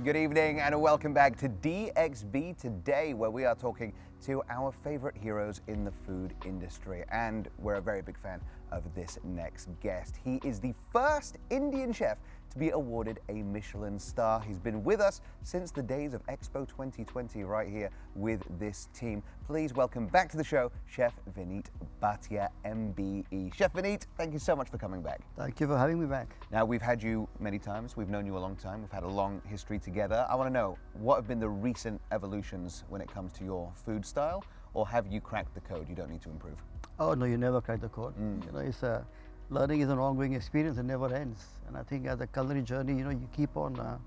Good evening and welcome back to DXB Today, where we are talking to our favorite heroes in the food industry. And we're a very big fan of this next guest. He is the first Indian chef to be awarded a Michelin star. He's been with us since the days of Expo 2020 right here with this team. Please welcome back to the show, Chef Vineet Bhatia MBE. Chef Vineet, thank you so much for coming back. Thank you for having me back. Now, we've had you many times. We've known you a long time. We've had a long history together. I want to know, what have been the recent evolutions when it comes to your food style, or have you cracked the code? You don't need to improve. Oh no, you never crack the code. You know, learning is an ongoing experience. It never ends. And I think as a culinary journey, you keep on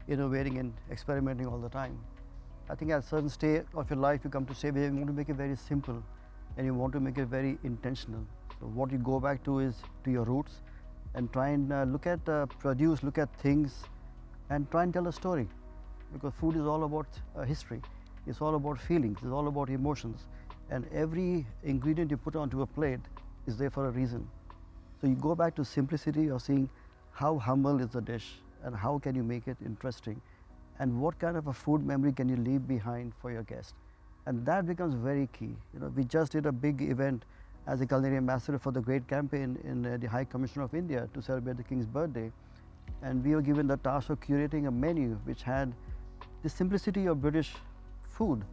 innovating and experimenting all the time. I think at a certain stage of your life, you come to say, well, you want to make it very simple, and you want to make it very intentional. So what you go back to is to your roots, and try and look at produce, look at things, and try and tell a story. Because food is all about history. It's all about feelings. It's all about emotions. And every ingredient you put onto a plate is there for a reason. So you go back to simplicity of seeing how humble is the dish and how can you make it interesting, and what kind of a food memory can you leave behind for your guest. And that becomes very key. We just did a big event as a culinary ambassador for the great campaign in the High Commissioner of India to celebrate the King's birthday. And we were given the task of curating a menu which had the simplicity of British food,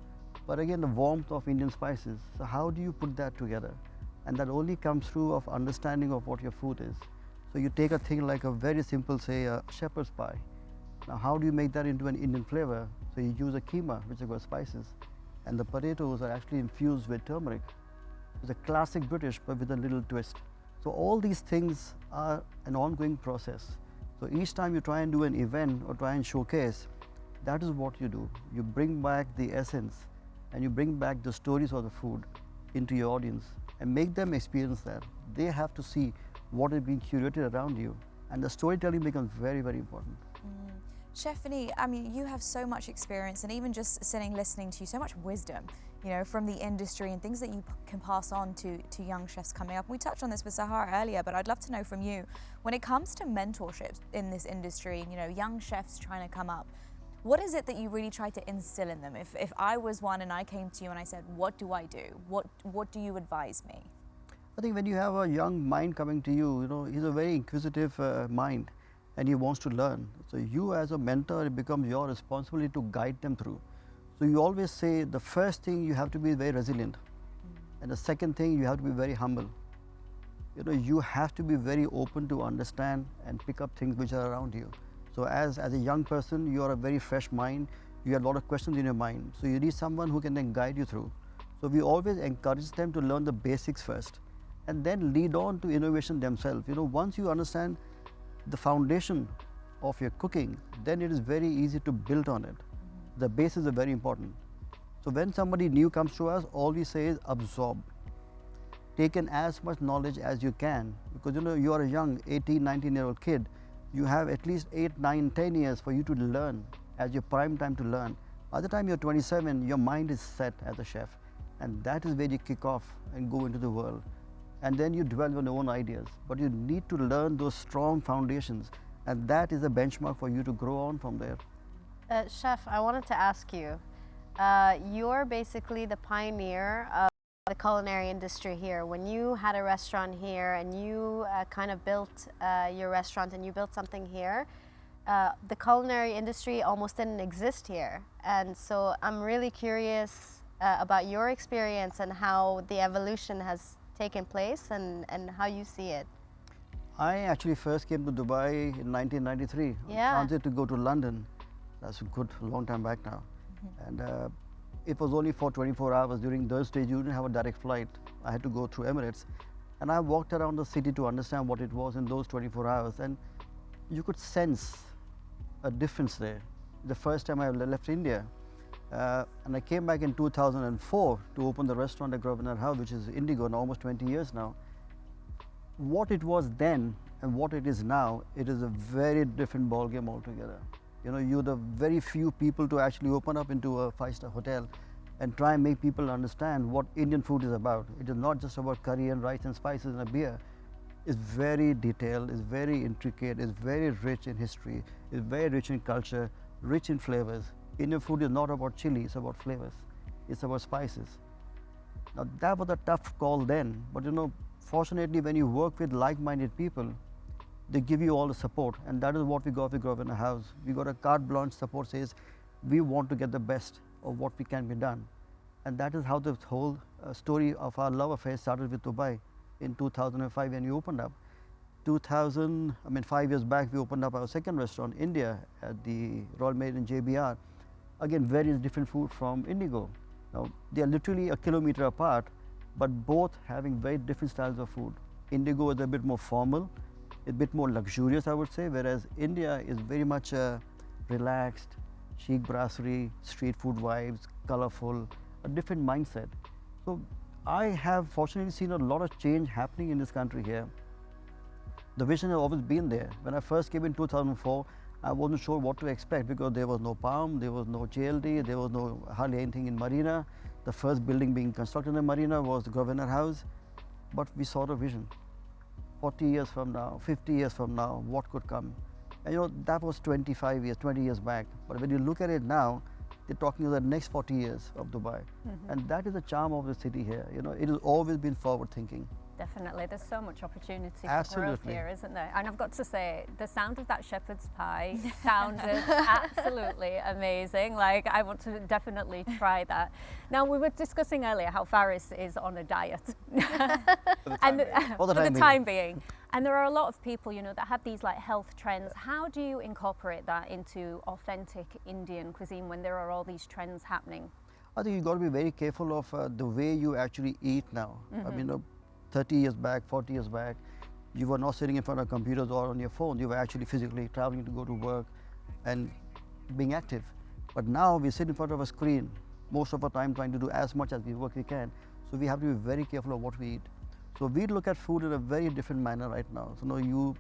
but again the warmth of Indian spices. So how do you put that together? And that only comes through of understanding of what your food is. So you take a thing like a very simple, say, a shepherd's pie. Now how do you make that into an Indian flavor? So you use a keema, which has got spices, and the potatoes are actually infused with turmeric. It's a classic British, but with a little twist. So all these things are an ongoing process. So each time you try and do an event or try and showcase, that is what you do. You bring back the essence and you bring back the stories of the food into your audience and make them experience that. They have to see what is being curated around you, and the storytelling becomes very, very important. Chef Vineet, I mean, you have so much experience, and even just sitting listening to you, so much wisdom, from the industry and things that you can pass on to young chefs coming up. We touched on this with Sahar earlier, but I'd love to know from you, when it comes to mentorships in this industry, young chefs trying to come up, what is it that you really try to instill in them? If I was one and I came to you and I said, what do I do? What do you advise me? I think when you have a young mind coming to you, he's a very inquisitive mind, and he wants to learn. So you as a mentor, it becomes your responsibility to guide them through. So you always say the first thing, you have to be very resilient. And the second thing, you have to be very humble. You have to be very open to understand and pick up things which are around you. So as a young person, you are a very fresh mind. You have a lot of questions in your mind. So you need someone who can then guide you through. So we always encourage them to learn the basics first, and then lead on to innovation themselves. Once you understand the foundation of your cooking, then it is very easy to build on it. The bases are very important. So when somebody new comes to us, all we say is absorb. Take in as much knowledge as you can, because you are a young 18, 19-year-old kid. You have at least 8, 9, 10 years for you to learn, as your prime time to learn. By the time you're 27, your mind is set as a chef, and that is where you kick off and go into the world. And then you develop your own ideas. But you need to learn those strong foundations, and that is a benchmark for you to grow on from there. Chef, I wanted to ask you, you're basically the pioneer of the culinary industry here. When you had a restaurant here and you kind of built your restaurant and you built something here, the culinary industry almost didn't exist here. And so I'm really curious about your experience and how the evolution has taken place and how you see it. I actually first came to Dubai in 1993 on transit to go to London. That's a good long time back now. And it was only for 24 hours. During those days, you didn't have a direct flight. I had to go through Emirates. And I walked around the city to understand what it was in those 24 hours. And you could sense a difference there. The first time I left India, and I came back in 2004 to open the restaurant at Grosvenor House, which is Indigo, now almost 20 years now. What it was then and what it is now, it is a very different ballgame altogether. You're the very few people to actually open up into a 5-star hotel and try and make people understand what Indian food is about. It is not just about curry and rice and spices and a beer. It's very detailed, it's very intricate, it's very rich in history, it's very rich in culture, rich in flavors. Indian food is not about chili, it's about flavors. It's about spices. Now that was a tough call then, but fortunately when you work with like-minded people, they give you all the support, and that is what we got with Grosvenor House. We got a carte blanche support, says we want to get the best of what we can be done. And that is how the whole story of our love affair started with Dubai in 2005 when we opened up. 5 years back, we opened up our second restaurant, India, at the Royal Marriott in JBR. Again, very different food from Indigo. Now, they are literally a kilometer apart, but both having very different styles of food. Indigo is a bit more formal, a bit more luxurious, I would say, whereas India is very much relaxed, chic brasserie, street food vibes, colorful, a different mindset. So I have fortunately seen a lot of change happening in this country here. The vision has always been there. When I first came in 2004, I wasn't sure what to expect because there was no Palm, there was no JLD, there was no hardly anything in Marina. The first building being constructed in Marina was the Grosvenor House, but we saw the vision. 40 years from now, 50 years from now, what could come? And that was 25 years, 20 years back. But when you look at it now, they're talking about the next 40 years of Dubai. And that is the charm of the city here. It has always been forward thinking. Definitely, there's so much opportunity for growth Absolutely. here, isn't there? And I've got to say, the sound of that shepherd's pie sounded absolutely amazing. Like, I want to definitely try that. Now, we were discussing earlier how Faris is on a diet. For the time being. And there are a lot of people, that have these like health trends. How do you incorporate that into authentic Indian cuisine when there are all these trends happening? I think you've got to be very careful of the way you actually eat now. 30 years back, 40 years back, you were not sitting in front of computers or on your phone. You were actually physically traveling to go to work and being active. But now we sit in front of a screen most of our time trying to do as much as we can. So we have to be very careful of what we eat. So we look at food in a very different manner right now. So you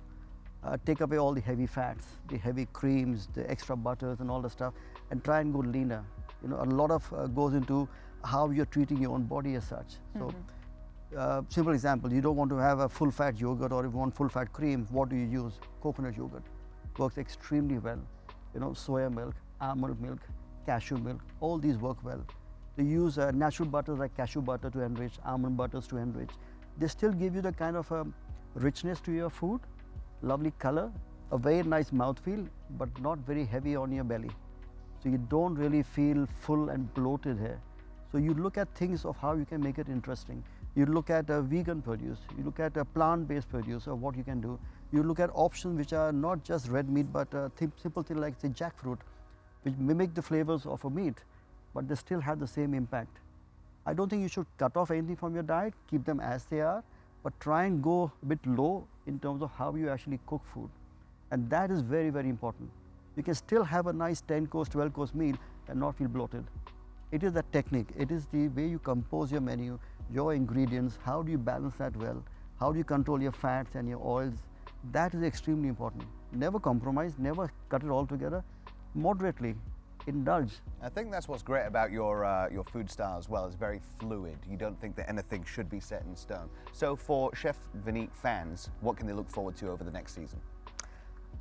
take away all the heavy fats, the heavy creams, the extra butters and all the stuff, and try and go leaner. A lot of goes into how you're treating your own body as such. So. Simple example, you don't want to have a full fat yogurt, or if you want full fat cream, what do you use? Coconut yogurt. Works extremely well. Soya milk, almond milk, cashew milk, all these work well. They use natural butters like cashew butter to enrich, almond butters to enrich. They still give you the kind of richness to your food, lovely color, a very nice mouthfeel, but not very heavy on your belly. So you don't really feel full and bloated here. So you look at things of how you can make it interesting. You look at a vegan produce, you look at a plant-based produce of what you can do. You look at options which are not just red meat, but simple thing like say jackfruit, which mimic the flavors of a meat, but they still have the same impact. I don't think you should cut off anything from your diet, keep them as they are, but try and go a bit low in terms of how you actually cook food. And that is very, very important. You can still have a nice 10-course, 12-course meal and not feel bloated. It is the technique, it is the way you compose your menu, your ingredients, how do you balance that well, how do you control your fats and your oils. That is extremely important. Never compromise, never cut it all together, moderately, indulge. I think that's what's great about your food style as well. It's very fluid. You don't think that anything should be set in stone. So for Chef Vineet fans, what can they look forward to over the next season?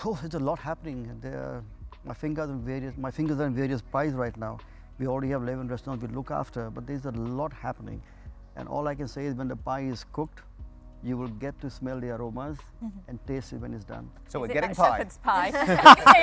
Oh, there's a lot happening. My fingers are in various pies right now. We already have 11 restaurants we look after, but there's a lot happening. And all I can say is when the pie is cooked, you will get to smell the aromas and taste it when it's done. So Is we're it getting that pie. shepherd's pie?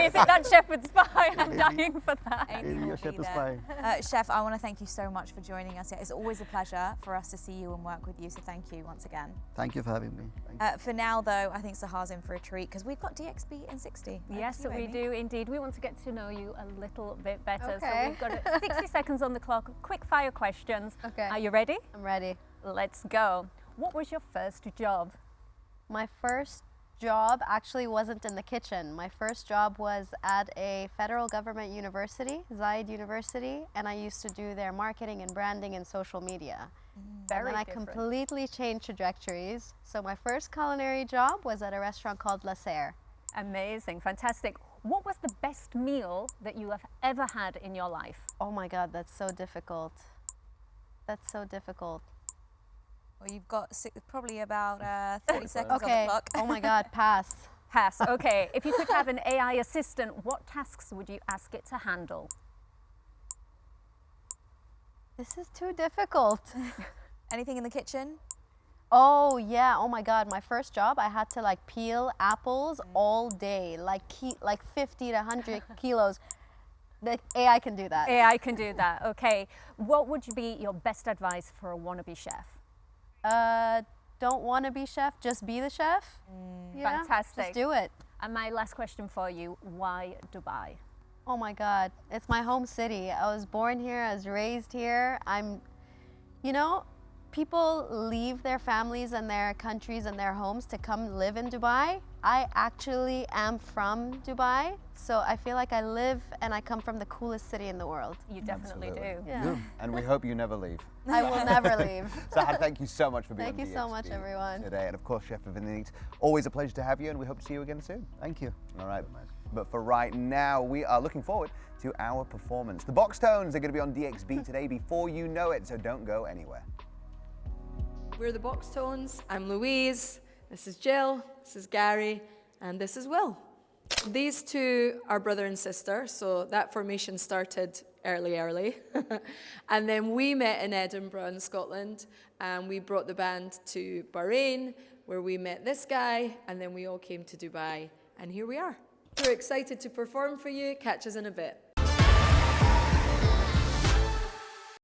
Is it that shepherd's pie? I'm dying for that. Anything will Your be shepherd's there. pie. Chef, I want to thank you so much for joining us. It's always a pleasure for us to see you and work with you, so thank you once again. Thank you for having me. Thank you. For now, though, I think Sahar's in for a treat because we've got DXB in 60. Over Yes, to you, we Amy. do indeed. We want to get to know you a little bit better. So Okay. we've got 60 seconds on the clock. Quick fire questions. Okay. Are you ready? I'm ready. Let's go. What was your first job? My first job actually wasn't in the kitchen. My first job was at a federal government university, Zayed University, and I used to do their marketing and branding and social media. Very and then I different. completely changed trajectories. So my first culinary job was at a restaurant called La Serre. Amazing, fantastic. What was the best meal that you have ever had in your life? Oh my God, that's so difficult. That's so difficult. Well, you've got probably about 30 seconds on the Okay. clock. Oh my God, pass. Pass. Okay. If you could have an AI assistant, what tasks would you ask it to handle? This is too difficult. Anything in the kitchen? Oh yeah, oh my God, my first job, I had to like peel apples all day, like 50 to 100 kilos. The AI can do that. AI can do that. Okay. What would be your best advice for a wannabe chef? Don't want to be chef, just be the chef. Yeah, Fantastic. just do it. And my last question for you, why Dubai? Oh my God, it's my home city. I was born here, I was raised here. You know, people leave their families and their countries and their homes to come live in Dubai. I actually am from Dubai, so I feel like I live and I come from the coolest city in the world. You definitely do. Yeah. And we hope you never leave. I will never leave. Sahar, thank you so much for being Thank on you so much, DXB everyone. today. And of course, Chef Vineet, always a pleasure to have you, and we hope to see you again soon. Thank you. All right. But for right now, we are looking forward to our performance. The Box Tones are going to be on DXB today before you know it, so don't go anywhere. We're the Box Tones. I'm Louise. This is Jill. This is Gary. And this is Will. These two are brother and sister, so that formation started early. And then we met in Edinburgh in Scotland, and we brought the band to Bahrain, where we met this guy, and then we all came to Dubai, and here we are. We're excited to perform for you. Catch us in a bit.